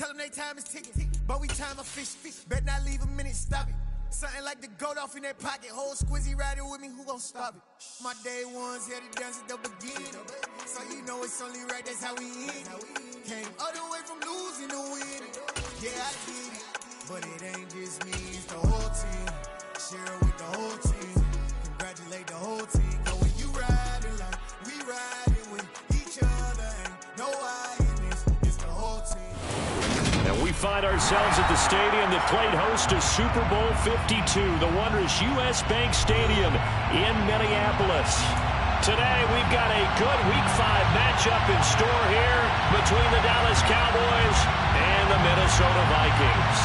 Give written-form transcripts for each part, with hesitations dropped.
tell them they time is ticking. But we time a fish. Bet not leave a minute, stop it. Something like the goat off in that pocket. Whole squizzy riding with me, who gon' stop it? My day ones here to dance at the beginning. So you know it's only right, that's how we end. Came all the way from losing to winning. Yeah, I did it. But it ain't just me, it's the whole team. Share it with the whole team. Congratulate the whole team. Know when you riding like we riding with each other. Ain't no I in this, it's the whole team. And we find ourselves at the stadium that played host to Super Bowl 52, the wondrous U.S. Bank Stadium in Minneapolis. Today, we've got a good Week 5 matchup in store here between the Dallas Cowboys and the Minnesota Vikings.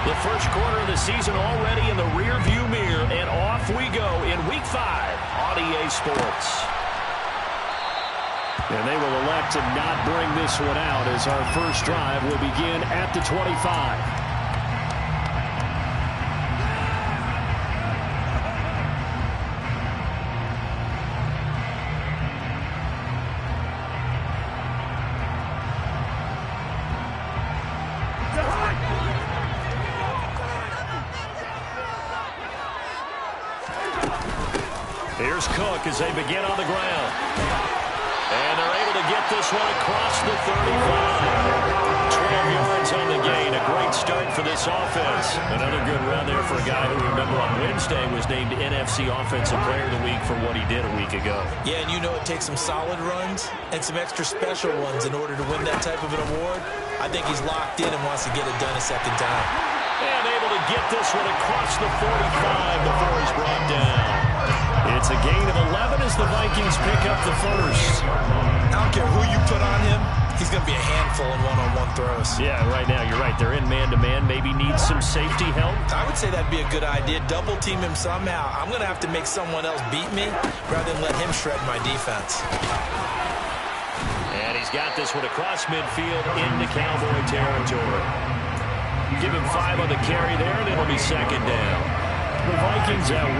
The first quarter of the season already in the rear-view mirror, and off we go in Week 5 on EA Sports. And they will elect to not bring this one out as our first drive will begin at the 25. Here's Cook as they begin on the ground. And they're able to get this one across the 35. 12 yards on the gain. A great start for this offense. Another good run there for a guy who, remember, on Wednesday was named NFC Offensive Player of the Week for what he did a week ago. Yeah, and you know it takes some solid runs and some extra special ones in order to win that type of an award. I think he's locked in and wants to get it done a second time. And able to get this one across the 45 before he's brought down. It's a gain of 11 as the Vikings pick up the first. I don't care who you put on him, he's going to be a handful in one-on-one throws. Yeah, right now, you're right. They're in man-to-man. Maybe needs some safety help. I would say that'd be a good idea. Double team him somehow. I'm going to have to make someone else beat me rather than let him shred my defense. And he's got this one across midfield into Cowboy territory. Give him 5 on the carry there, and it'll be second down. The Vikings at 1-3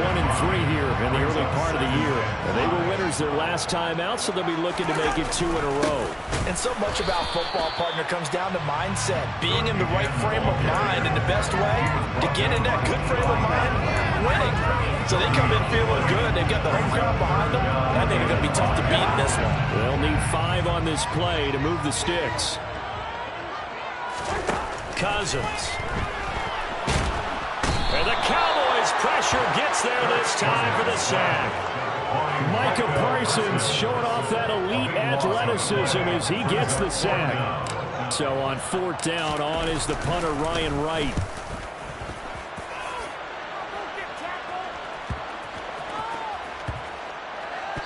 here in the early part of the year. And they were winners their last time out, so they'll be looking to make it 2 in a row. And so much about football, partner, comes down to mindset. Being in the right frame of mind, and the best way to get in that good frame of mind, winning. So they come in feeling good. They've got the home crowd behind them. I think it's going to be tough to beat in this one. They'll need 5 on this play to move the sticks. Cousins. And the Cowboys pressure gets there this time for the sack. Micah Parsons showing off that elite athleticism as he gets the sack. So on 4th down, on is the punter Ryan Wright.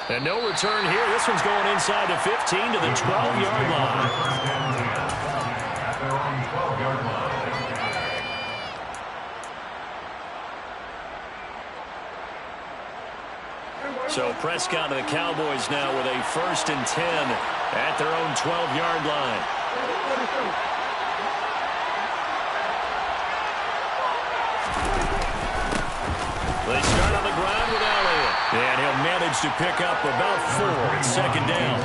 And no return here. This one's going inside the 15 to the 12-yard line. So Prescott and the Cowboys now with a 1st and 10 at their own 12-yard line. They start on the ground with Elliott. And he'll manage to pick up about 4 at second down.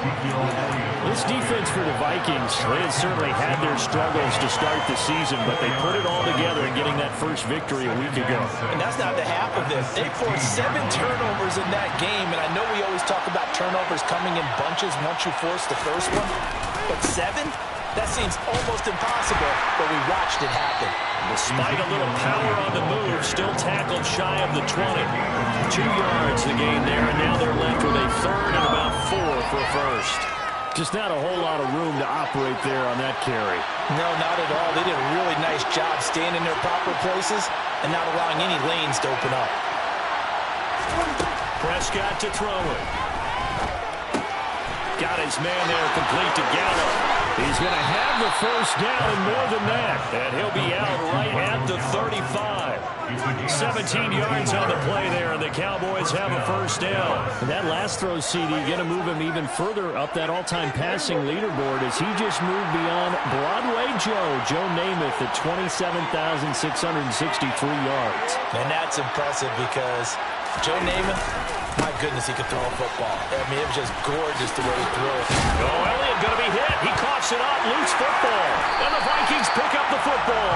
This defense for the Vikings, they had certainly had their struggles to start the season, but they put it all together in getting that first victory a week ago. And that's not the half of this. They forced 7 turnovers in that game, and I know we always talk about turnovers coming in bunches once you force the first one, but 7? That seems almost impossible, but we watched it happen. Despite a little power on the move, still tackled shy of the 20. 2 yards the gain there, and now they're left with a 3rd and about 4 for a first. Just not a whole lot of room to operate there on that carry. No, not at all. They did a really nice job staying in their proper places and not allowing any lanes to open up. Prescott to throw it. Got his man there complete to Gallup. He's going to have the first down and more than that. And he'll be out right at the 35. 17 yards on the play there, and the Cowboys have a first down. And that last throw, CD, going to move him even further up that all-time passing leaderboard as he just moved beyond Broadway Joe Namath at 27,663 yards. And that's impressive because Joe Namath, My goodness, he could throw a football. I mean, it was just gorgeous the way he threw it. Oh, Elliott going to be hit. He coughs it up. Loose football. And the Vikings pick up the football.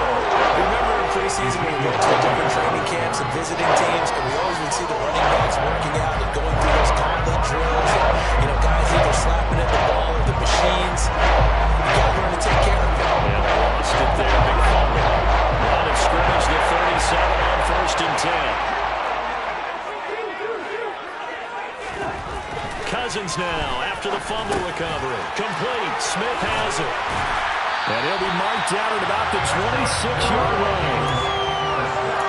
Remember in preseason when we went to different training camps and visiting teams, and we always would see the running backs working out and going through those gauntlet drills. And, guys either slapping at the ball or the machines. You got to learn to take care of it. And they lost it there. Big fumble. Line of scrimmage to 37 on 1st and 10. Cousins now after the fumble recovery. Complete. Smith has it. And he'll be marked down at about the 26-yard line.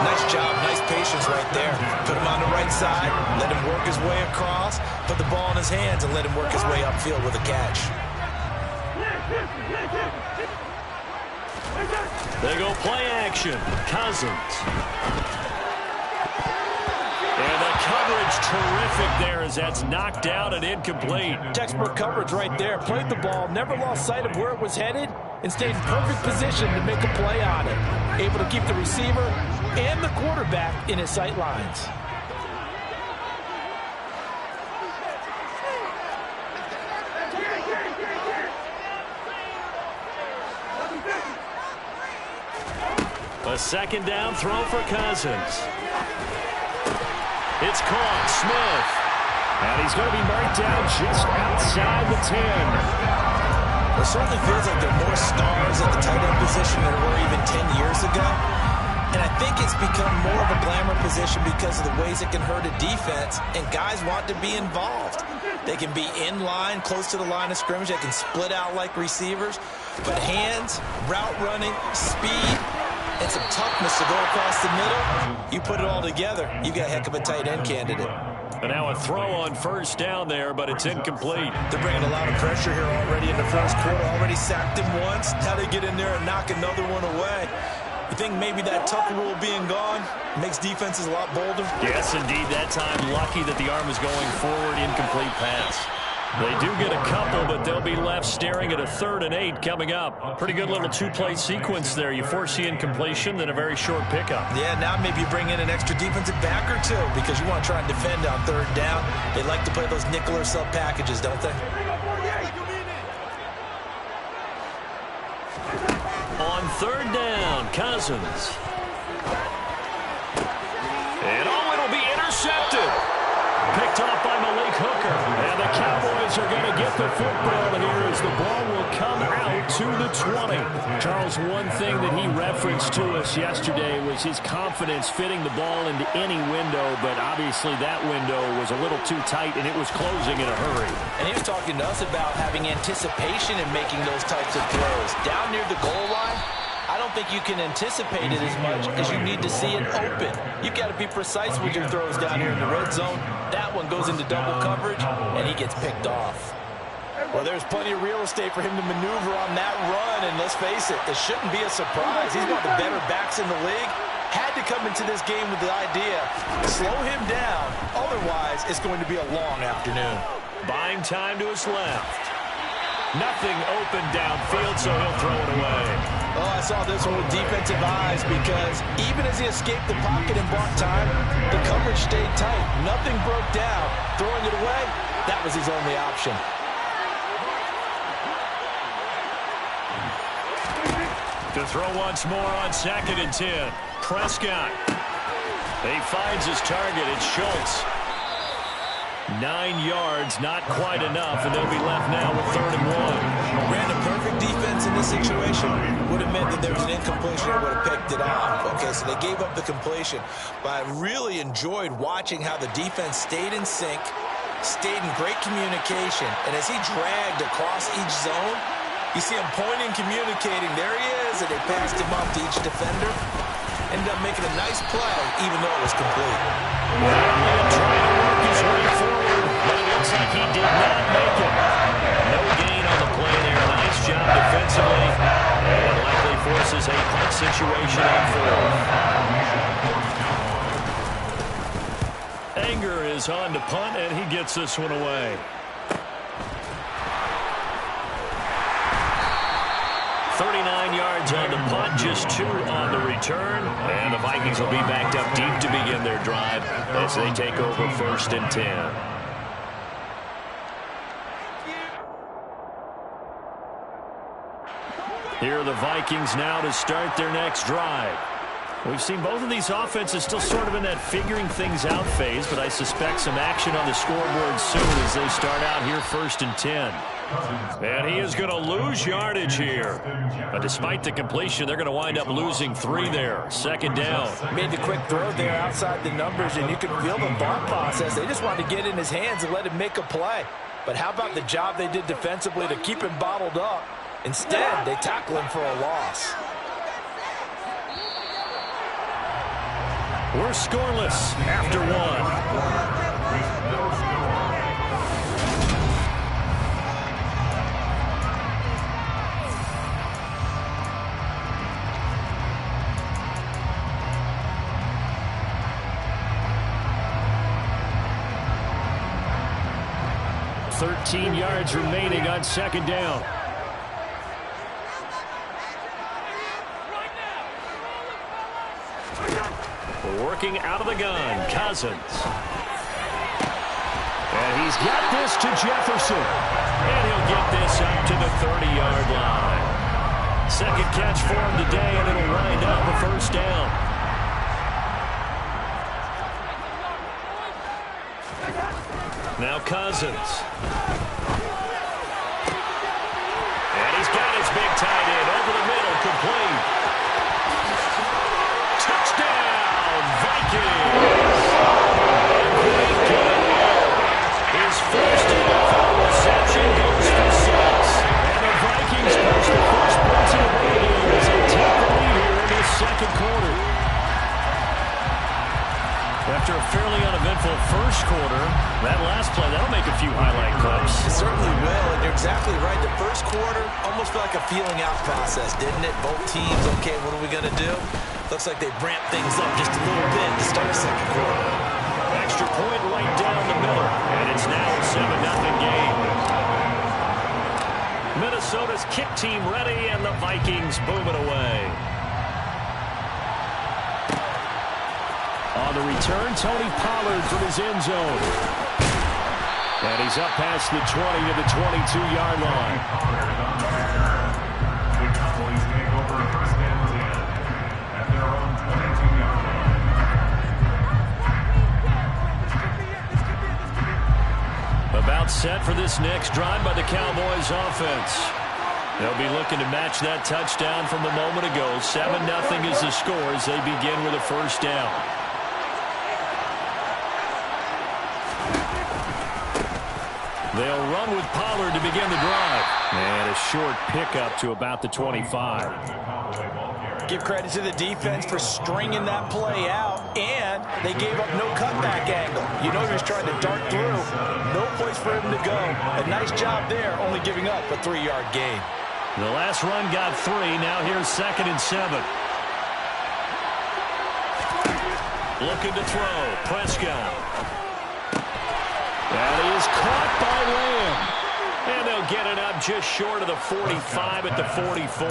Nice job. Nice patience right there. Put him on the right side. Let him work his way across. Put the ball in his hands and let him work his way upfield with a catch. They go play action. Cousins. And the coverage terrific there as that's knocked out and incomplete. Textbook coverage right there. Played the ball, never lost sight of where it was headed, and stayed in perfect position to make a play on it. Able to keep the receiver and the quarterback in his sight lines. A second down throw for Cousins. It's caught. Smith. And he's going to be marked down just outside the 10. It certainly feels like there are more stars at the tight end position than there were even 10 years ago. And I think it's become more of a glamour position because of the ways it can hurt a defense, and guys want to be involved. They can be in line, close to the line of scrimmage. They can split out like receivers. But hands, route running, speed, and some toughness to go across the middle, you put it all together, you've got a heck of a tight end candidate. And now a throw on 1st down there, but it's incomplete. They're bringing a lot of pressure here already in the first quarter. Already sacked him once. Now they get in there and knock another one away. You think maybe that tough rule being gone makes defenses a lot bolder? Yes, indeed. That time, lucky that the arm was going forward. Incomplete pass. They do get a couple, but they'll be left staring at a 3rd and 8 coming up. Pretty good little 2-play sequence there. You force the incompletion, then a very short pickup. Yeah, now maybe you bring in an extra defensive back or two because you want to try and defend on 3rd down. They like to play those nickel or sub packages, don't they? On 3rd down, Cousins. And it'll be intercepted. Picked off by Malik Hooker. And the Cowboys are going to get the football here as the ball will come out to the 20. Charles, one thing that he referenced to us yesterday was his confidence fitting the ball into any window, but obviously that window was a little too tight and it was closing in a hurry. And he was talking to us about having anticipation in making those types of throws. Down near the goal line, I don't think you can anticipate it as much as you need to see it open. You've got to be precise with your throws down here in the red zone. That one goes into double coverage, and he gets picked off. Well, there's plenty of real estate for him to maneuver on that run, and let's face it, it shouldn't be a surprise. He's one of the better backs in the league. Had to come into this game with the idea, slow him down, otherwise it's going to be a long afternoon. Buying time to his left. Nothing open downfield, so he'll throw it away. Oh, I saw this one with defensive eyes because even as he escaped the pocket and bought time, the coverage stayed tight. Nothing broke down. Throwing it away, that was his only option. To throw once more on 2nd and 10. Prescott. He finds his target. It's Schultz. 9 yards, not quite enough, and they'll be left now with 3rd and 1. Ran a perfect defense in this situation. Would have meant that there was an incompletion and would have picked it off. Okay, so they gave up the completion. But I really enjoyed watching how the defense stayed in sync, stayed in great communication, and as he dragged across each zone, you see him pointing, communicating. There he is, and they passed him off to each defender. Ended up making a nice play, even though it was complete. Trying to work his way forward, but it looks like he did not make it. No gain on the play there. Nice job defensively. And likely forces a punt situation on 4th. Anger is on to punt, and he gets this one away. 39 yards on the punt, just 2 on the return. And the Vikings will be backed up deep to begin their drive as they take over 1st and 10. Here are the Vikings now to start their next drive. We've seen both of these offenses still sort of in that figuring things out phase, but I suspect some action on the scoreboard soon as they start out here 1st and 10. And he is going to lose yardage here. But despite the completion, they're going to wind up losing 3 there. 2nd down. Made the quick throw there outside the numbers, and you could feel the thought process. They just wanted to get in his hands and let him make a play. But how about the job they did defensively to keep him bottled up? Instead, they tackle him for a loss. We're scoreless after 1. $13 yards remaining on 2nd down. Working out of the gun, Cousins. And he's got this to Jefferson. And he'll get this up to the 30-yard line. 2nd catch for him today, and it'll wind up a 1st down. Now Cousins. And he's got his big tight end over the middle, complete. Touchdown, Vikings! His first NFL reception goes for 6. And the Vikings post the first points in the ball game as they take the lead here in this 2nd quarter. After a fairly uneventful 1st quarter, that last play, that'll make a few highlight clips. It certainly will, and you're exactly right. The 1st quarter almost felt like a feeling out process, didn't it? Both teams, okay, what are we going to do? Looks like they ramped things up just a little bit to start the 2nd quarter. Extra point right down the middle, and it's now a 7-0 game. Minnesota's kick team ready, and the Vikings boom it away. On the return, Tony Pollard from his end zone. And he's up past the 20 to the 22-yard line. The Cowboys take over 1st and 10 at their own 22-yard line. About set for this next drive by the Cowboys offense. They'll be looking to match that touchdown from a moment ago. 7-0 is the score as they begin with a 1st down. They'll run with Pollard to begin the drive. And a short pickup to about the 25. Give credit to the defense for stringing that play out, and they gave up no cutback angle. You know he was trying to dart through. No place for him to go. A nice job there, only giving up a 3-yard gain. The last run got 3. Now here's 2nd and 7. Looking to throw. Prescott. That is caught by Lamb. And they'll get it up just short of the 45 at the 44.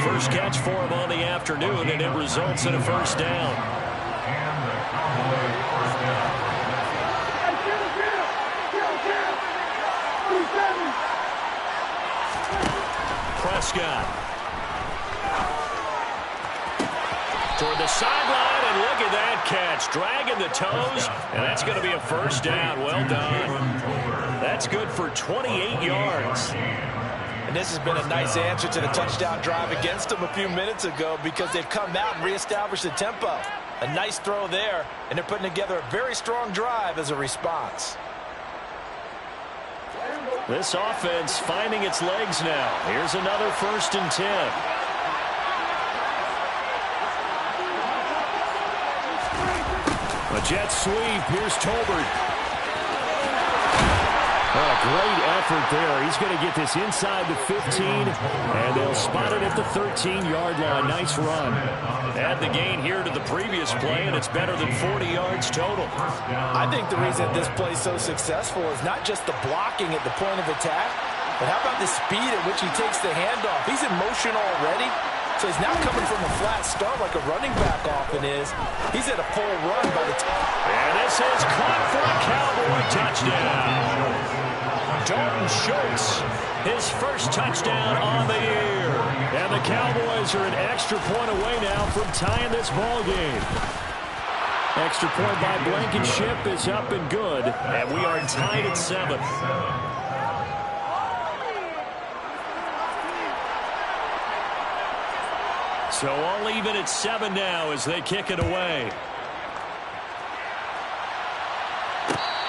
First catch for him on the afternoon, and it results in a 1st down. Prescott. Toward the sideline, and look at that catch. Dragging the toes, and that's going to be a 1st down. Well done. That's good for 28 yards. And this has been a nice answer to the touchdown drive against them a few minutes ago because they've come out and reestablished the tempo. A nice throw there, and they're putting together a very strong drive as a response. This offense finding its legs now. Here's another 1st and 10. A jet sweep. Here's Tolbert. Oh, great effort there. He's going to get this inside the 15, and they'll spot it at the 13-yard line. Nice run. Add the gain here to the previous play, and it's better than 40 yards total. I think the reason this play is so successful is not just the blocking at the point of attack, But how about the speed at which he takes the handoff? He's in motion already, so he's now coming from a flat start like a running back often is. He's at a full run by the time. And this is caught for a Cowboy touchdown. Dalton Schultz, his first touchdown on the year. And the Cowboys are an extra point away now from tying this ball game. Extra point by Blankenship is up and good, and we are tied at 7. So all even at 7 now as they kick it away.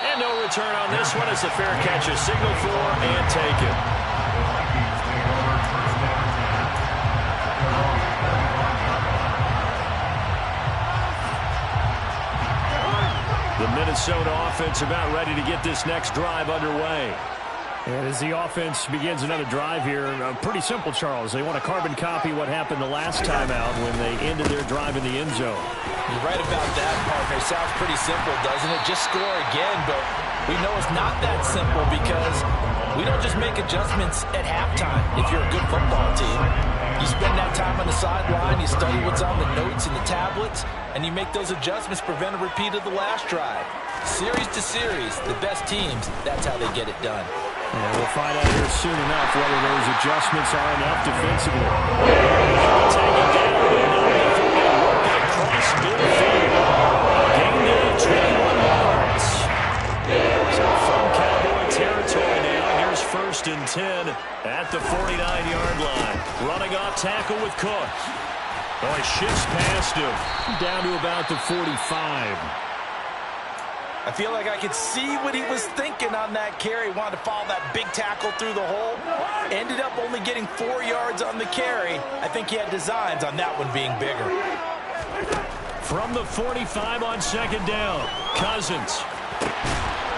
And no return on this one as the fair catch is signaled for and taken. The Minnesota offense about ready to get this next drive underway. And as the offense begins another drive here, pretty simple, Charles. They want to carbon copy what happened the last time out when they ended their drive in the end zone. You're right about that, partner. Sounds pretty simple, doesn't it? Just score again, but we know it's not that simple because we don't just make adjustments at halftime if you're a good football team. You spend that time on the sideline, you study what's on the notes and the tablets, and you make those adjustments, prevent a repeat of the last drive. Series to series, the best teams, that's how they get it done. And we'll find out here soon enough whether those adjustments are enough defensively. Take it down and working across midfield. Gained it 21 yards. So from Cowboy territory now, here's 1st and 10 at the 49-yard line. Running off tackle with Cook. Oh, he shifts past him. Down to about the 45. I feel like I could see what he was thinking on that carry. Wanted to follow that big tackle through the hole. Ended up only getting 4 yards on the carry. I think he had designs on that one being bigger. From the 45 on 2nd down, Cousins.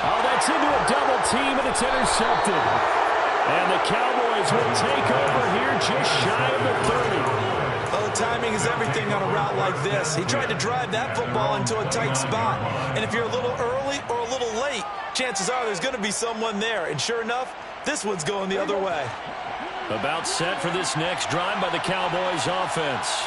Oh, that's into a double team, and it's intercepted. And the Cowboys will take over here just shy of the 30. Oh, timing is everything on a route like this. He tried to drive that football into a tight spot. And if you're a little early or a little late, chances are there's going to be someone there. And sure enough, this one's going the other way. About set for this next drive by the Cowboys offense.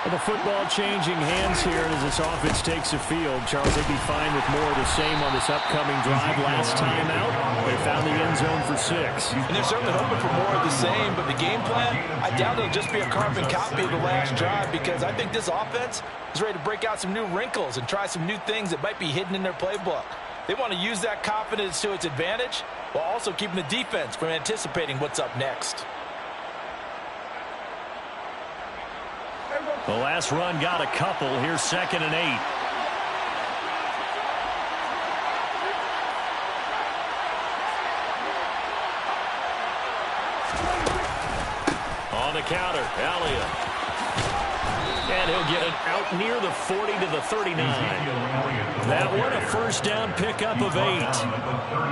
Well, the football changing hands here as this offense takes the field. Charles, they'd be fine with more of the same on this upcoming drive. Last time out, they found the end zone for 6. And they're certainly hoping for more of the same, but the game plan, I doubt it'll just be a carbon copy of the last drive because I think this offense is ready to break out some new wrinkles and try some new things that might be hidden in their playbook. They want to use that confidence to its advantage while also keeping the defense from anticipating what's up next. The last run got a couple. Here's 2nd and 8. On the counter, Elliott. And he'll get it out near the 40 to the 39. That one a 1st down pickup of 8.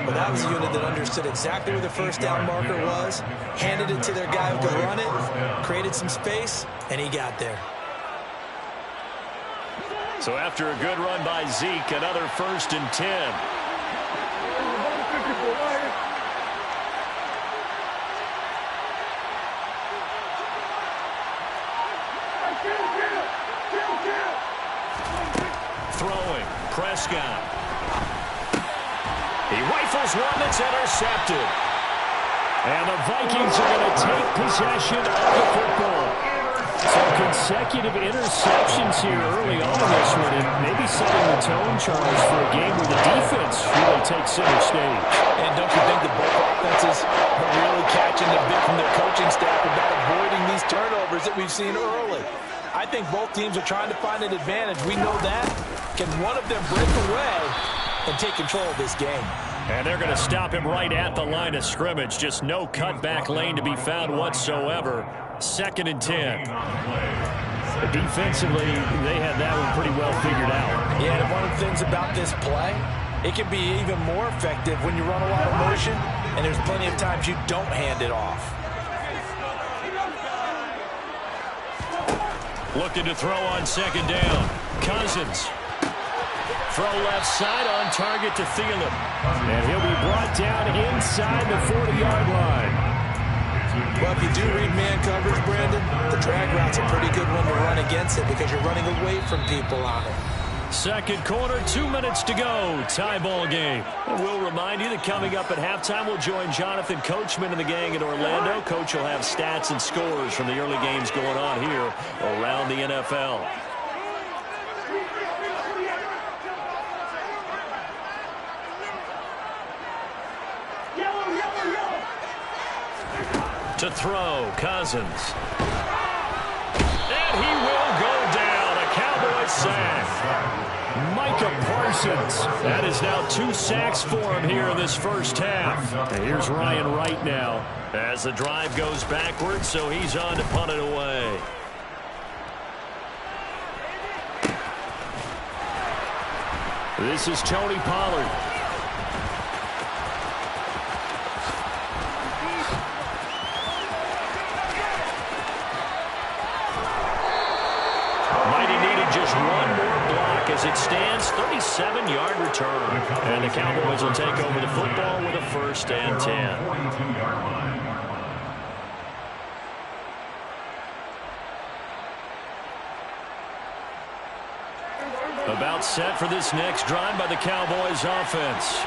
But that was a unit that understood exactly where the 1st down marker was, handed it to their guy who could run it, created some space, and he got there. So after a good run by Zeke, another 1st and 10. Throwing, Prescott. He rifles one that's intercepted. And the Vikings are going to take possession of the football. So consecutive interceptions here early on in this one, and maybe setting the tone, Charles, for a game where the defense really takes center stage. And don't you think that both offenses are really catching a bit from their coaching staff about avoiding these turnovers that we've seen early? I think both teams are trying to find an advantage. We know that. Can one of them break away and take control of this game? And they're going to stop him right at the line of scrimmage. Just no cutback lane to be found whatsoever. 2nd and 10. Defensively, they had that one pretty well figured out. Yeah, and one of the things about this play, it can be even more effective when you run a lot of motion, and there's plenty of times you don't hand it off. Looking to throw on 2nd down. Cousins. Throw left side on target to Thielen. And he'll be brought down inside the 40-yard line. Well, if you do read man coverage, Brandon, the drag route's a pretty good one to run against it because you're running away from people on it. Second quarter, 2 minutes to go. Tie ball game. And we'll remind you that coming up at halftime, we'll join Jonathan Coachman and the gang in Orlando. Coach will have stats and scores from the early games going on here around the NFL. To throw, Cousins. And he will go down. A Cowboys sack. Micah Parsons. That is now 2 sacks for him here in this first half. And here's Ryan Wright now as the drive goes backwards, so he's on to punt it away. This is Tony Pollard. Just one more block as it stands, 37-yard return. And the Cowboys will take over the football with a 1st and 10. About set for this next drive by the Cowboys offense.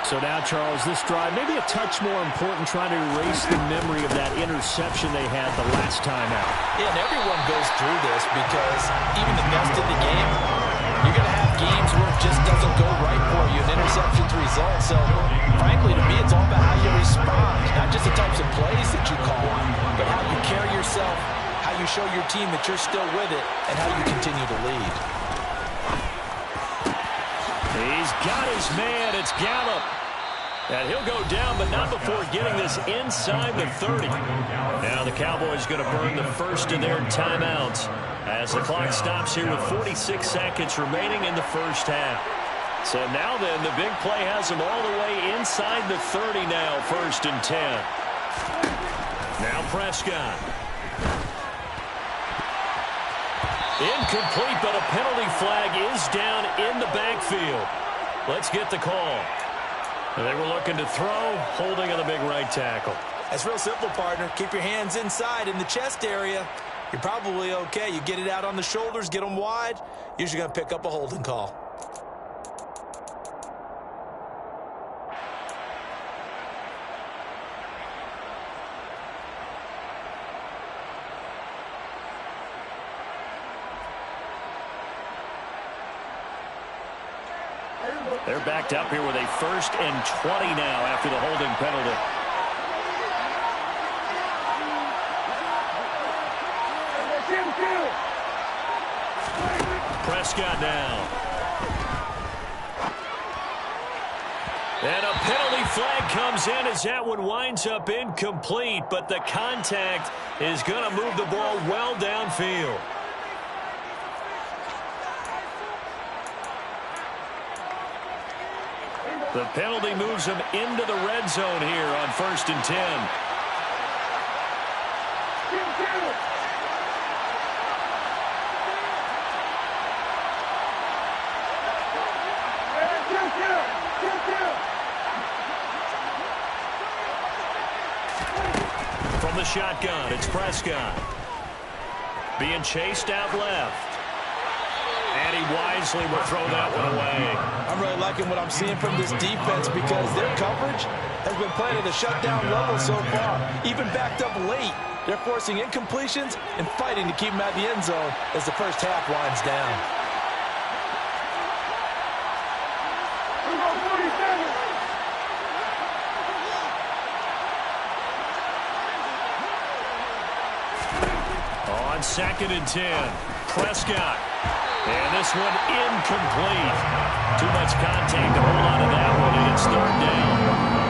So now, Charles, this drive maybe a touch more important, trying to erase the memory of that interception they had the last time out. Yeah, and everyone goes through this because even the best in the game, you're going to have games where it just doesn't go right for you, and interceptions result. So, frankly, to me, it's all about how you respond, not just the types of plays that you call, but how you carry yourself, how you show your team that you're still with it, and how you continue to lead. He's got his man. It's Gallup. And he'll go down, but not before getting this inside the 30. Now the Cowboys going to burn the first of their timeouts as the clock stops here with 46 seconds remaining in the first half. So now then, the big play has them all the way inside the 30 now, 1st and 10. Now Prescott. Incomplete, but a penalty flag is down in the backfield. Let's get the call. They were looking to throw, holding on the big right tackle. That's real simple, partner. Keep your hands inside in the chest area. You're probably okay. You get it out on the shoulders, get them wide. Usually going to pick up a holding call. They're backed up here with a 1st and 20 now after the holding penalty. Prescott now. And a penalty flag comes in as that one winds up incomplete, but the contact is going to move the ball well downfield. The penalty moves him into the red zone here on 1st and 10. From the shotgun, it's Prescott. Being chased out left. And he wisely will throw that one away. I'm really liking what I'm seeing from this defense because their coverage has been playing at a shutdown level so far. Even backed up late, they're forcing incompletions and fighting to keep them out of the end zone as the first half winds down. On 2nd and 10, Prescott. And this one incomplete. Too much contact to hold on to that one, and it's 3rd down.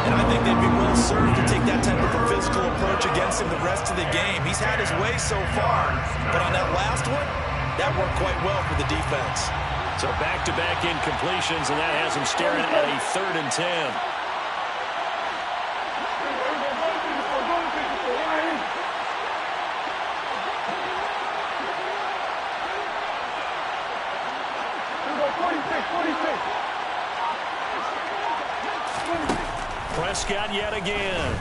And I think they'd be well served to take that type of a physical approach against him the rest of the game. He's had his way so far, but on that last one, that worked quite well for the defense. So back-to-back incompletions, and that has him staring at a 3rd and 10. Prescott yet again.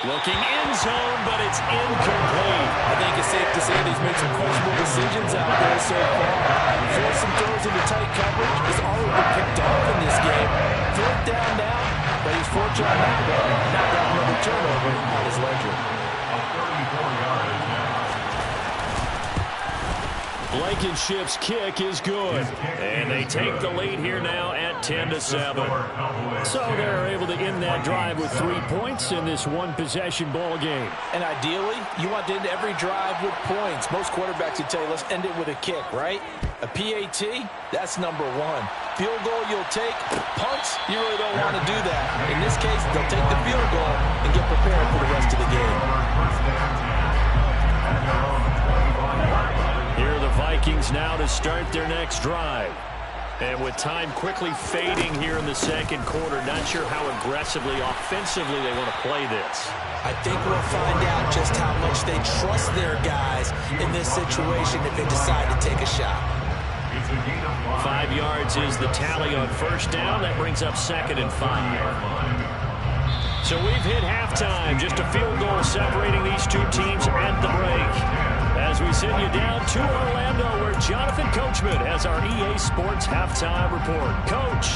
Looking end zone, but it's incomplete. I think it's safe to say that he's made some questionable decisions out there so far. Forced some throws into tight coverage. He's already been picked off in this game. Fourth down now, but he's fortunate on that one. Not got another turnover on his ledger. Blankenship's kick is good. And they take the lead here now at 10-7. So they're able to end that drive with 3 points in this one-possession ball game. And ideally, you want to end every drive with points. Most quarterbacks would tell you, let's end it with a kick, right? A PAT, that's number one. Field goal you'll take. Punts, you really don't want to do that. In this case, they'll take the field goal and get prepared for the rest of the game. Here are the Vikings now to start their next drive. And with time quickly fading here in the second quarter, not sure how aggressively, offensively they want to play this. I think we'll find out just how much they trust their guys in this situation if they decide to take a shot. 5 yards is the tally on first down. That brings up 2nd and 5. So we've hit halftime. Just a field goal separating these two teams at the break. As we send you down to Orlando, where Jonathan Coachman has our EA Sports halftime report. Coach.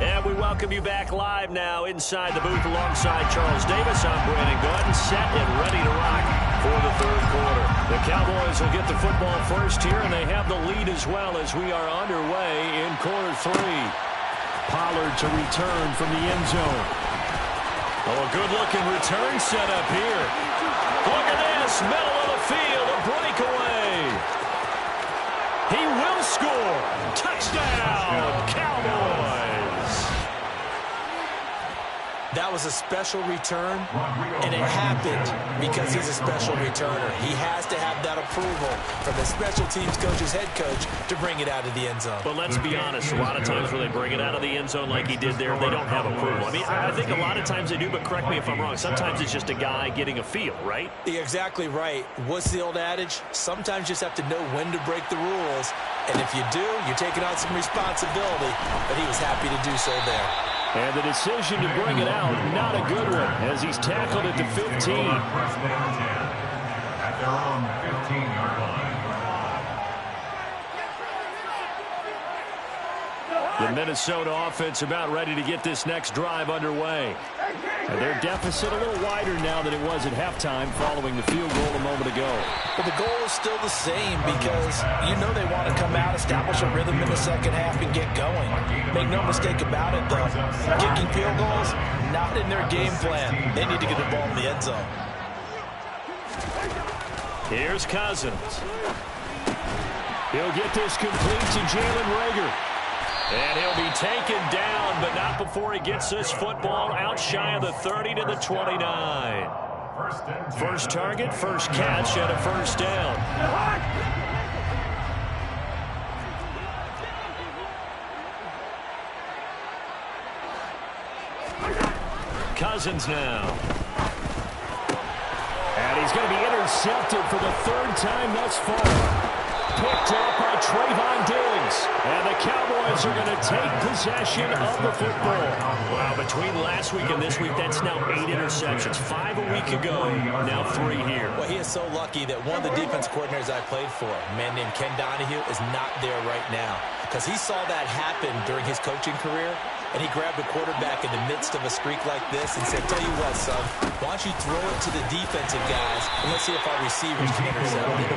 And we welcome you back live now inside the booth alongside Charles Davis. I'm Brandon Gunn, set and ready to rock for the third quarter. The Cowboys will get the football first here, and they have the lead as well as we are underway in quarter 3. Pollard to return from the end zone. Oh, a good-looking return set up here. Look at this, middle of the field, a breakaway. He will score. Touchdown, Cowboys. That was a special return, and it happened because he's a special returner. He has to have that approval from the special teams coach's head coach to bring it out of the end zone. But let's be honest, a lot of times when they bring it out of the end zone like he did there, they don't have approval. I mean, I think a lot of times they do, but correct me if I'm wrong. Sometimes it's just a guy getting a feel, right? You're exactly right. What's the old adage? Sometimes you just have to know when to break the rules, and if you do, you're taking on some responsibility, but he was happy to do so there. And the decision to bring it out, not a good one, as he's tackled at the 15. First down 10 at their own 15-yard line. The Minnesota offense about ready to get this next drive underway. And their deficit a little wider now than it was at halftime following the field goal a moment ago. But the goal is still the same because you know they want to come out, establish a rhythm in the second half, and get going. Make no mistake about it, though. Kicking field goals, not in their game plan. They need to get the ball in the end zone. Here's Cousins. He'll get this complete to Jalen Reagor. And he'll be taken down, but not before he gets this football out shy of the 30 to the 29. First target, first catch, and a first down. Cousins now. And he's going to be intercepted for the 3rd time thus far. Picked up by Trayvon Diggs. And the Cowboys are going to take possession of the football. Wow, between last week and this week, that's now 8 interceptions. 5 a week ago, now 3 here. Well, he is so lucky that one of the defense coordinators I played for, a man named Ken Donahue, is not there right now. Because he saw that happen during his coaching career, and he grabbed the quarterback in the midst of a streak like this and said, tell you what, son, why don't you throw it to the defensive guys, and let's see if our receivers can intercept it.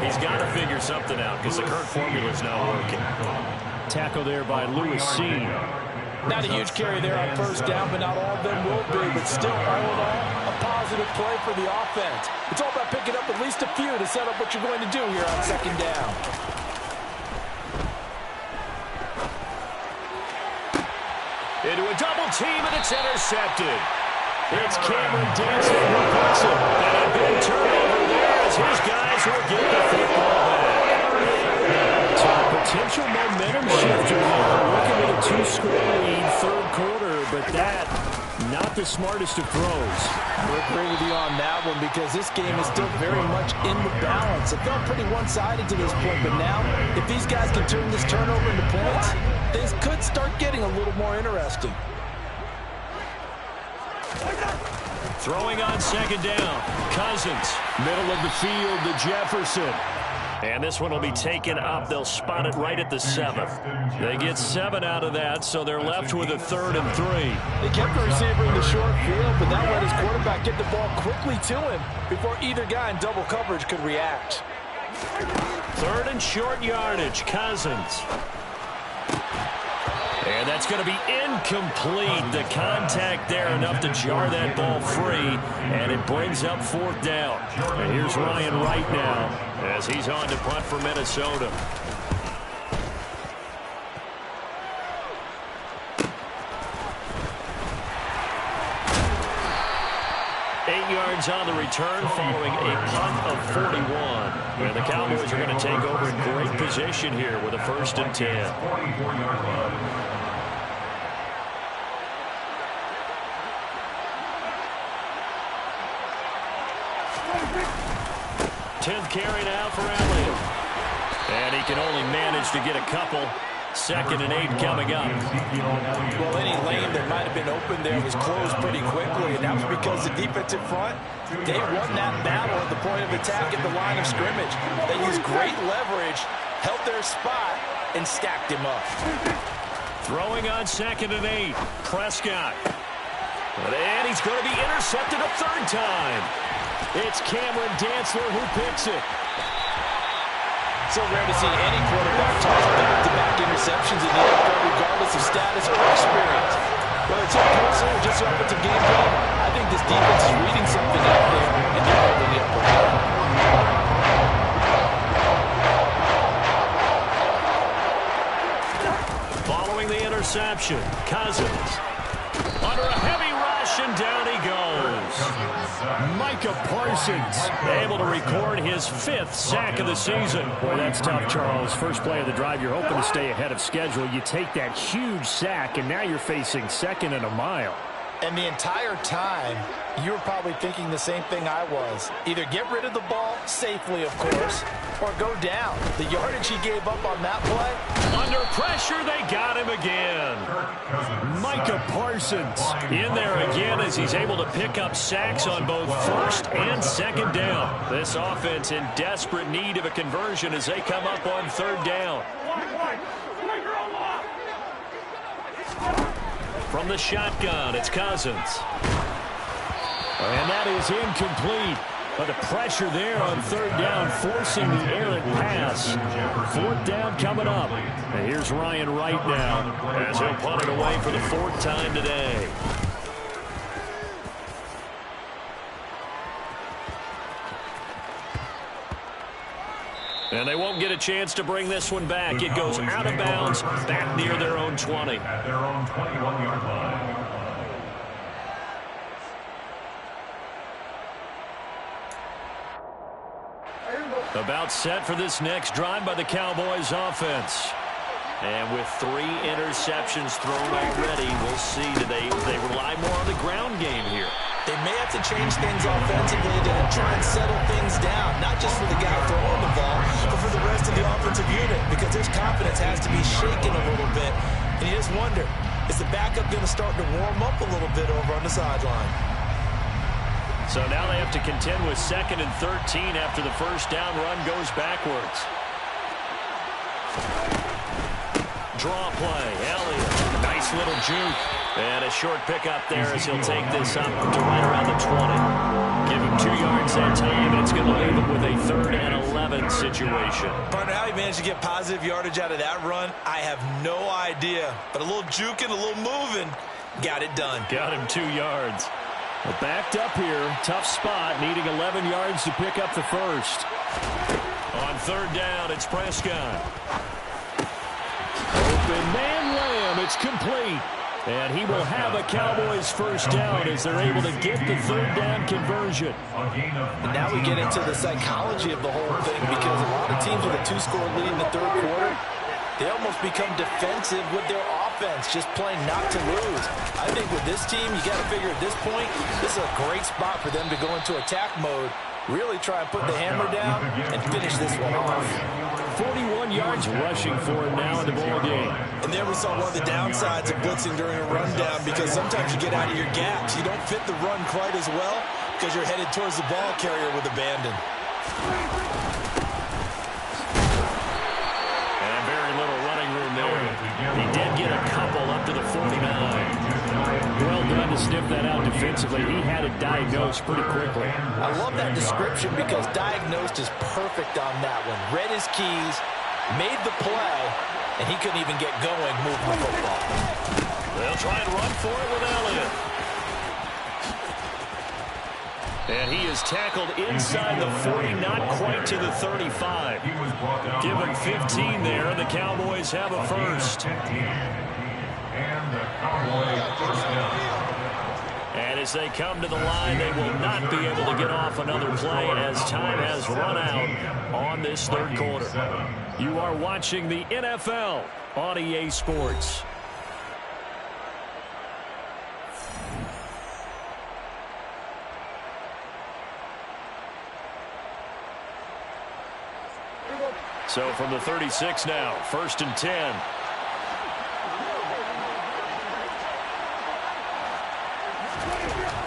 He's got to figure something out because the current formula is not working. Tackle there by Lewis Cine. Not a huge carry there on first down, but not all of them will be. But still, all in all, a positive play for the offense. It's all about picking up at least a few to set up what you're going to do here on second down. Into a double team, and it's intercepted. It's Cameron Dantzler who puts it. And a big turnover there as his guys will get the football back. So a potential momentum shifter now. Looking at a 2-score lead, third quarter, but that Not the smartest of throws. I agree with you on that one because this game is still very much in the balance. It felt pretty one-sided to this point, but now if these guys can turn this turnover into points, things could start getting a little more interesting. Throwing on second down. Cousins, middle of the field to Jefferson. And this one will be taken up. They'll spot it right at the 7th. They get 7 out of that, so they're left with a 3rd and 3. They kept the receiver in the short field, but that let his quarterback get the ball quickly to him before either guy in double coverage could react. 3rd and short yardage. Cousins. And that's going to be incomplete. The contact there enough to jar that ball free, and it brings up 4th down. And here's Ryan Wright now as he's on to punt for Minnesota. Yards on the return following a punt of 41. And the Cowboys are going to take over in great position here with a 1st and 10. 44-yard line. 10th carry now for Elliott. And he can only manage to get a couple. 2nd and 8 coming up. Well, any lane that might have been open there was closed pretty quickly, and that was because the defensive front, they won that battle at the point of attack at the line of scrimmage. They used great leverage, held their spot, and stacked him up. Throwing on 2nd and 8. Prescott. And he's going to be intercepted a 3rd time. It's Cameron Dantzler who picks it. So rare to see any quarterback toss back-to-back interceptions in the NFL, regardless of status or experience. Whether it's personal or just offensive game plan, I think this defense is reading something out there, and they're holding the upper hand. Following the interception, Cousins. Under a heavy rush, and down he goes. Micah Parsons able to record his 5th sack of the season. Boy, that's tough, Charles. First play of the drive, you're hoping to stay ahead of schedule. You take that huge sack, and now you're facing 2nd and a mile. And the entire time, you were probably thinking the same thing I was. Either get rid of the ball, safely of course, or go down. The yardage he gave up on that play. Under pressure, they got him again. Micah Parsons in there again as he's able to pick up sacks on both 1st and 2nd down. This offense in desperate need of a conversion as they come up on 3rd down. From the shotgun, it's Cousins. And that is incomplete. But the pressure there on 3rd down, forcing the errant pass. 4th down coming up. And here's Ryan Wright now as he'll punt it away for the 4th time today. And they won't get a chance to bring this one back. It goes out of bounds, back near their own 20. At their own 21-yard line. About set for this next drive by the Cowboys offense. And with 3 interceptions thrown already, we'll see do they rely more on the ground game here. They may have to change things offensively to try and settle things down, not just for the guy throwing the ball, but for the rest of the offensive unit, because his confidence has to be shaken a little bit. And you just wonder, is the backup going to start to warm up a little bit over on the sideline? So now they have to contend with 2nd and 13 after the 1st down run goes backwards. Draw play, Elliott. Nice little juke. And a short pickup there as he'll take this up to right around the 20. Give him 2 yards that time, and it's going to leave him with a 3rd and 11 situation. Partner, how he managed to get positive yardage out of that run, I have no idea. But a little juking, a little moving, got it done. Got him 2 yards. Well, backed up here, tough spot, needing 11 yards to pick up the 1st. On 3rd down, it's Prescott. Open man Lamb, it's complete. And he will have a Cowboys 1st down as they're able to get the 3rd down conversion. And now we get into the psychology of the whole thing, because a lot of teams with a 2-score lead in the 3rd quarter, They almost become defensive with their offense, just playing not to lose. I think with this team, you got to figure at this point, this is a great spot for them to go into attack mode, really try and put the hammer down and finish this one off. 41 yards rushing for him now in the ball game. And there we saw one of the downsides of blitzing during a rundown, because sometimes you get out of your gaps. You don't fit the run quite as well because you're headed towards the ball carrier with abandon. And very little running room there. He did get a couple up to the 49. Well done to sniff that out defensively. He had it diagnosed pretty quickly. I love that description because diagnosed is perfect on that one. Read his keys, made the play, and he couldn't even get going moving the football. They'll try and run for it with Elliott. And he is tackled inside the 40, not quite to the 35. Give him 15 there, and the Cowboys have a first. And the Cowboys first down. And as they come to the line, they will not be able to get off another play as time has run out on this third quarter. You are watching the NFL on EA Sports. So from the 36 now, 1st and 10.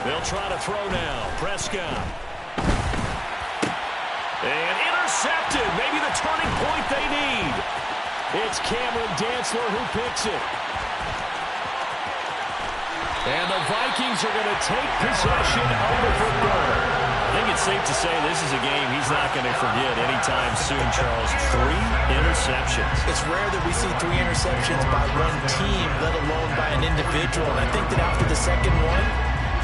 They'll try to throw now. Prescott. And intercepted. Maybe the turning point they need. It's Cameron Dantzler who picks it. And the Vikings are going to take possession of the football. I think it's safe to say this is a game he's not going to forget anytime soon, Charles. 3 interceptions. It's rare that we see 3 interceptions by one team, let alone by an individual. And I think that after the second one,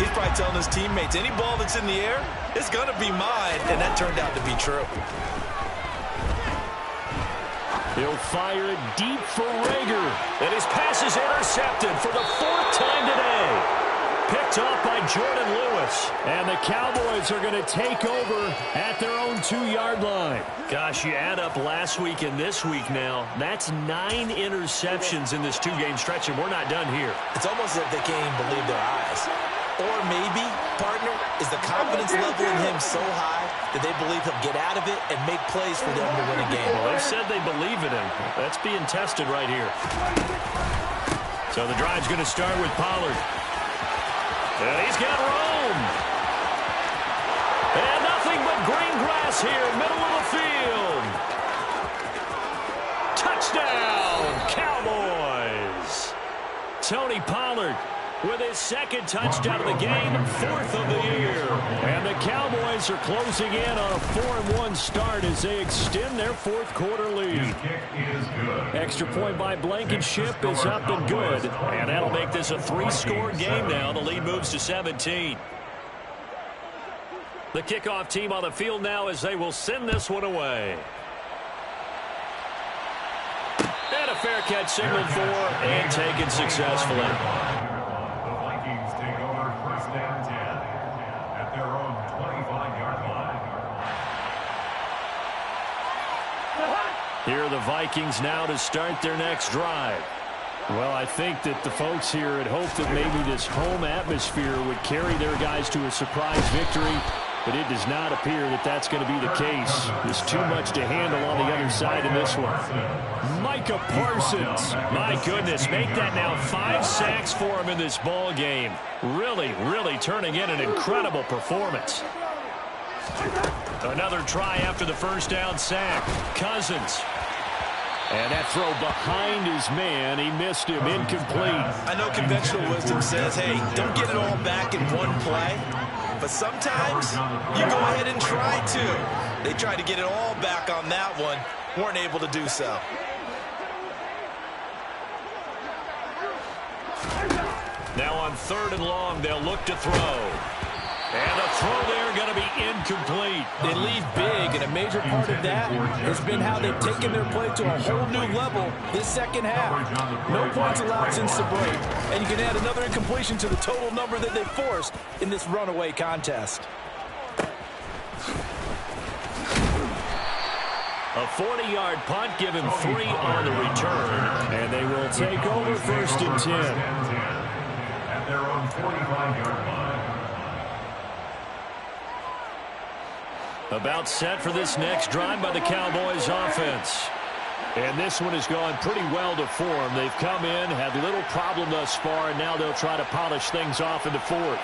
he's probably telling his teammates, any ball that's in the air, it's going to be mine. And that turned out to be true. He'll fire it deep for Rager. And his pass is intercepted for the 4th time today. Picked off by Jordan Lewis. And the Cowboys are going to take over at their own 2-yard line. Gosh, you add up last week and this week now. That's 9 interceptions in this 2-game stretch, and we're not done here. It's almost as if they can't even believe their eyes. Or maybe, partner, is the confidence level in him so high that they believe he'll get out of it and make plays for them to win a game. Well, they said they believe in him. That's being tested right here. So the drive's going to start with Pollard. And he's got Rome. And nothing but green grass here, middle of the field. Touchdown, Cowboys. Tony Pollard with his 2nd touchdown of the game, 4th of the year. And the Cowboys are closing in on a 4-1 start as they extend their 4th quarter lead. Kick is good. Extra point by Blankenship is up and good. And that'll make this a 3-score game now. The lead moves to 17. The kickoff team on the field now as they will send this one away. And a fair catch signaled for and taken successfully. The Vikings take over 1st and 10 at their own 25-yard line. Here are the Vikings now to start their next drive. Well, I think that the folks here had hoped that maybe this home atmosphere would carry their guys to a surprise victory, but it does not appear that that's going to be the case. There's too much to handle on the other side in this one. Micah Parsons. My goodness, make that now 5 sacks for him in this ball game. Really, really turning in an incredible performance. Another try after the 1st down sack. Cousins. And that throw behind his man, he missed him, incomplete. I know conventional wisdom says, hey, don't get it all back in one play. But sometimes you go ahead and try to. They tried to get it all back on that one, weren't able to do so. Now on 3rd and long, they'll look to throw. And a throw there going to be incomplete. They lead big, and a major part of that has been how they've taken their play to a whole new level this second half. No points allowed since the break, and you can add another incompletion to the total number that they forced in this runaway contest. A 40-yard punt, give him 3 on the return. And they will take over 1st and 10. At their own 45-yard line. About set for this next drive by the Cowboys offense. And this one has gone pretty well to form. They've come in, had little problem thus far, and now they'll try to polish things off in the 4th.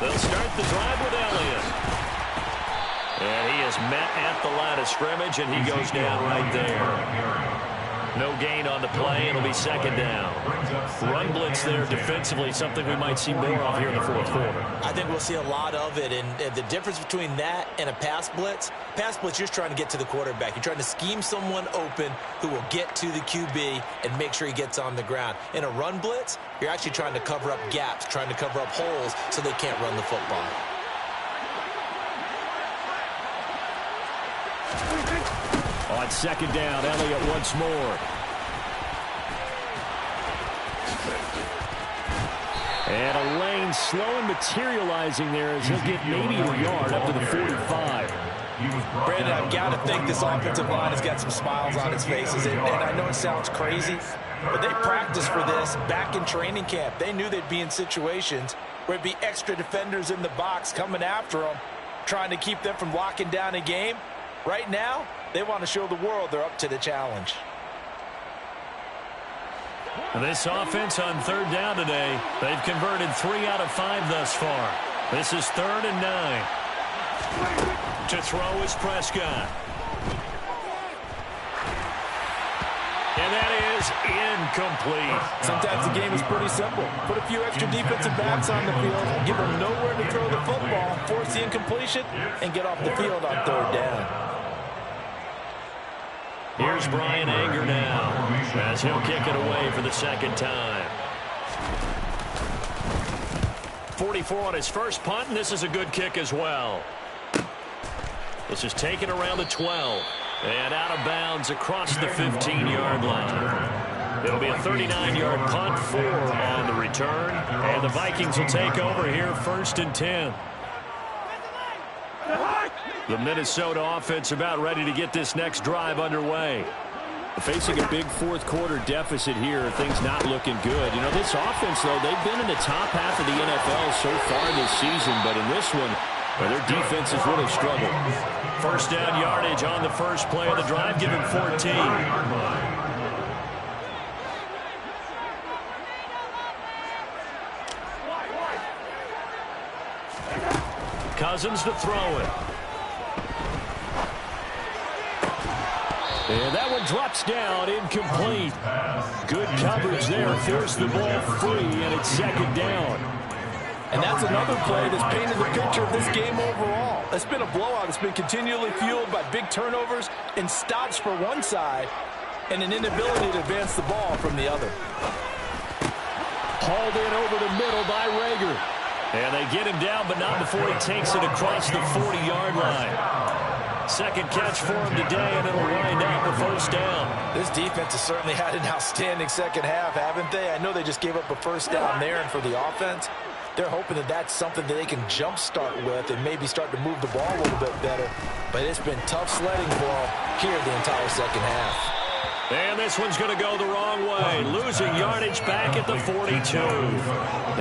They'll start the drive with Elliott. And he is met at the line of scrimmage, and he goes down right there. No gain on the play. It'll be 2nd down. Run blitz there defensively, something we might see more of here in the 4th quarter. I think we'll see a lot of it, and the difference between that and a pass blitz, you're just trying to get to the quarterback. You're trying to scheme someone open who will get to the QB and make sure he gets on the ground. In a run blitz, you're actually trying to cover up gaps, trying to cover up holes so they can't run the football. On 2nd down, Elliott once more. And a lane slow and materializing there as he'll get maybe a yard up to the 45. Brandon, I've got to think this offensive line has got some smiles on its faces. And I know it sounds crazy, but they practiced for this back in training camp. They knew they'd be in situations where it'd be extra defenders in the box coming after them, trying to keep them from locking down a game. Right now, they want to show the world they're up to the challenge. This offense on 3rd down today, they've converted 3 out of 5 thus far. This is 3rd and 9. To throw is Prescott. And that is incomplete. Sometimes the game is pretty simple. Put a few extra defensive backs on the field, give them nowhere to throw the football, force the incompletion, and get off the field on 3rd down. Here's Brian Anger now as he'll kick it away for the 2nd time. 44 on his first punt, and this is a good kick as well. This is taken around the 12 and out of bounds across the 15-yard line. It'll be a 39-yard punt, 4 on the return, and the Vikings will take over here 1st and 10. The Minnesota offense about ready to get this next drive underway. Facing a big 4th quarter deficit here, things not looking good. You know, this offense, though, they've been in the top half of the NFL so far this season, but in this one, their defense has really struggled. 1st down yardage on the first play of the drive, give him 14. Cousins to throw it. And that one drops down, incomplete. Good coverage there, forced the ball free, and it's 2nd down. And that's another play that's painted the picture of this game overall. It's been a blowout. It's been continually fueled by big turnovers and stops for one side and an inability to advance the ball from the other. Hauled in over the middle by Rager. And they get him down, but not before he takes it across the 40-yard line. 2nd catch for him today, and it'll wind up a 1st down. This defense has certainly had an outstanding 2nd half, haven't they? I know they just gave up a 1st down there, and for the offense, they're hoping that that's something that they can jumpstart with and maybe start to move the ball a little bit better. But it's been tough sledding for them here the entire 2nd half. And this one's going to go the wrong way. Losing yardage back at the 42.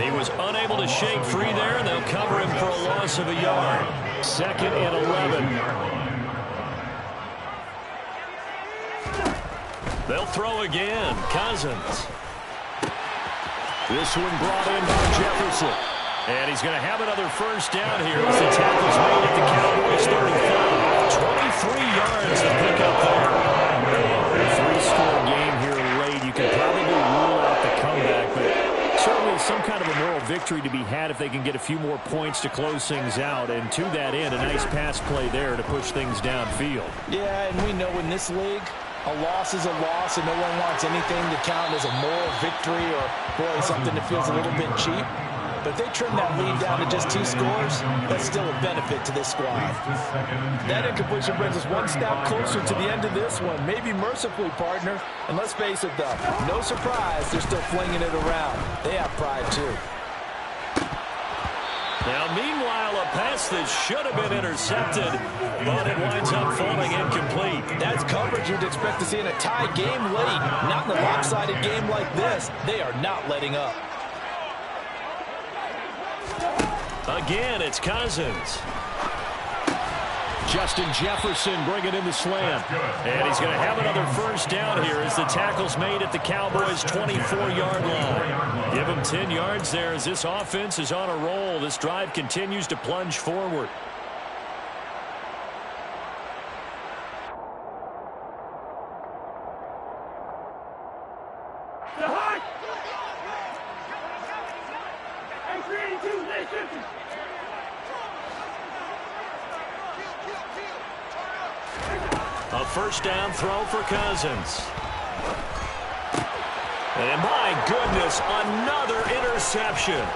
He was unable to shake free there, and they'll cover him for a loss of a yard. 2nd and 11. They'll throw again. Cousins. This one brought in by Jefferson. And he's going to have another 1st down here as the tackle's made at the Cowboys 35. 23 yards to pick up there. A 3-score game here late. You can probably rule out the comeback, but certainly some kind of a moral victory to be had if they can get a few more points to close things out. And to that end, a nice pass play there to push things downfield. Yeah, and we know in this league, a loss is a loss, and no one wants anything to count as a moral victory or, boy, something that feels a little bit cheap. But if they trim that lead down to just 2 scores, that's still a benefit to this squad. That incompletion brings us one step closer to the end of this one. Maybe mercifully, partner. And let's face it, though, no surprise, they're still flinging it around. They have pride, too. Now, meanwhile, a pass that should have been intercepted, but it winds up falling incomplete. That's coverage you'd expect to see in a tie game late. Not in a lopsided game like this. They are not letting up. Again, it's Cousins. Justin Jefferson bringing in the slam. And he's going to have another first down here as the tackle's made at the Cowboys' 24-yard line. Give them 10 yards there as this offense is on a roll. This drive continues to plunge forward. A first down throw for Cousins. And my goodness, another interception.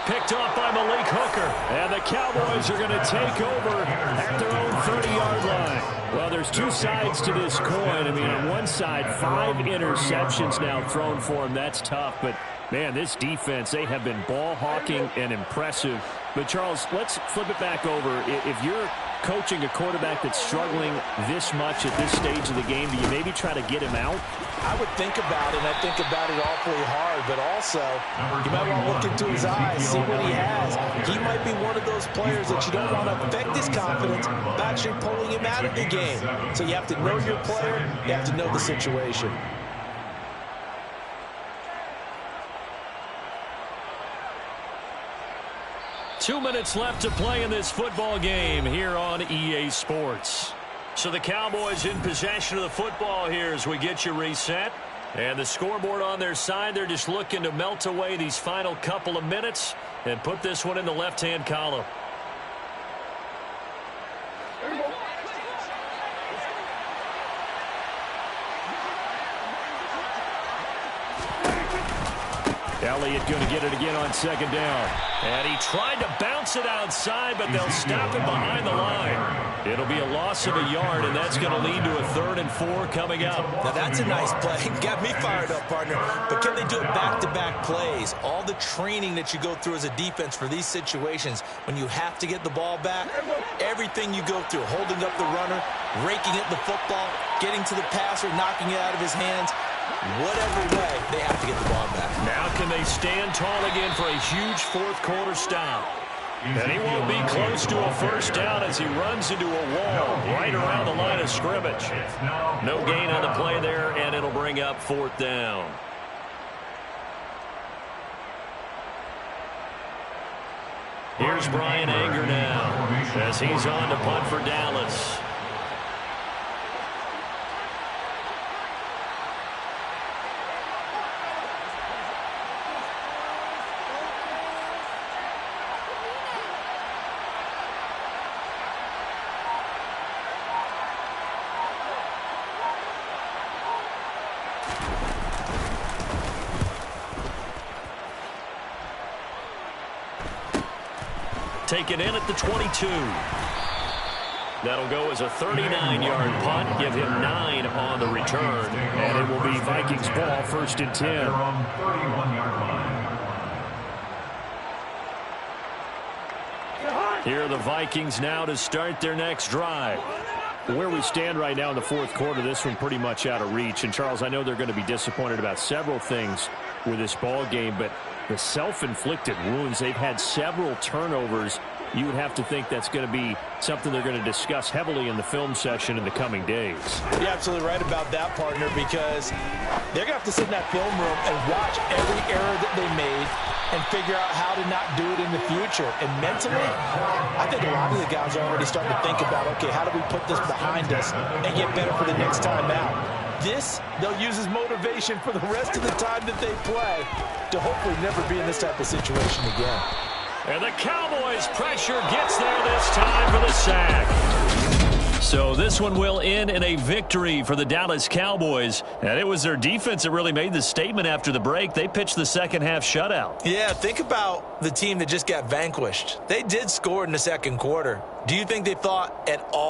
Picked off by Malik Hooker. And the Cowboys are going to take over at their own 30-yard line. Well, there's two sides to this coin. I mean, on one side, 5 interceptions now thrown for him. That's tough. But, man, this defense, they have been ball hawking and impressive. But, Charles, let's flip it back over. If you're coaching a quarterback that's struggling this much at this stage of the game, do you maybe try to get him out? I would think about it, and I think about it awfully hard, but also you might want to look into his eyes, see what he has. He might be one of those players that you don't want to affect his confidence by actually pulling him out of the game. So you have to know your player, you have to know the situation. Two minutes left to play in this football game here on EA Sports. So the Cowboys in possession of the football here as we get you reset. And the scoreboard on their side, they're just looking to melt away these final couple of minutes and put this one in the left-hand column. Elliott going to get it again on second down. And he tried to bounce it outside, but they'll stop him behind the line. It'll be a loss of a yard, and that's going to lead to a 3rd and 4 coming up. Now, that's a nice play. Got me fired up, partner. But can they do it back-to-back plays? All the training that you go through as a defense for these situations, when you have to get the ball back, everything you go through, holding up the runner, raking at the football, getting to the passer, knocking it out of his hands, whatever way, they have to get the ball back. Now can they stand tall again for a huge 4th quarter stop? And he won't be close to a first down as he runs into a wall right around the line of scrimmage. No gain on the play there, and it'll bring up 4th down. Here's Brian Anger now as he's on to punt for Dallas. Taken in at the 22. That'll go as a 39-yard punt. Give him 9 on the return. And it will be Vikings ball, 1st and 10. Here are the Vikings now to start their next drive. Where we stand right now in the 4th quarter, this one pretty much out of reach. And, Charles, I know they're going to be disappointed about several things with this ball game, but the self-inflicted wounds, they've had several turnovers. You would have to think that's going to be something they're going to discuss heavily in the film session in the coming days. You're absolutely right about that, partner, because they're going to have to sit in that film room and watch every error that they made and figure out how to not do it in the future. And mentally, I think a lot of the guys are already starting to think about, okay, how do we put this behind us and get better for the next time out? This, they'll use as motivation for the rest of the time that they play to hopefully never be in this type of situation again. And the Cowboys' pressure gets there this time for the sack. So this one will end in a victory for the Dallas Cowboys. And it was their defense that really made the statement after the break. They pitched the second-half shutout. Yeah, think about the team that just got vanquished. They did score in the 2nd quarter. Do you think they thought at all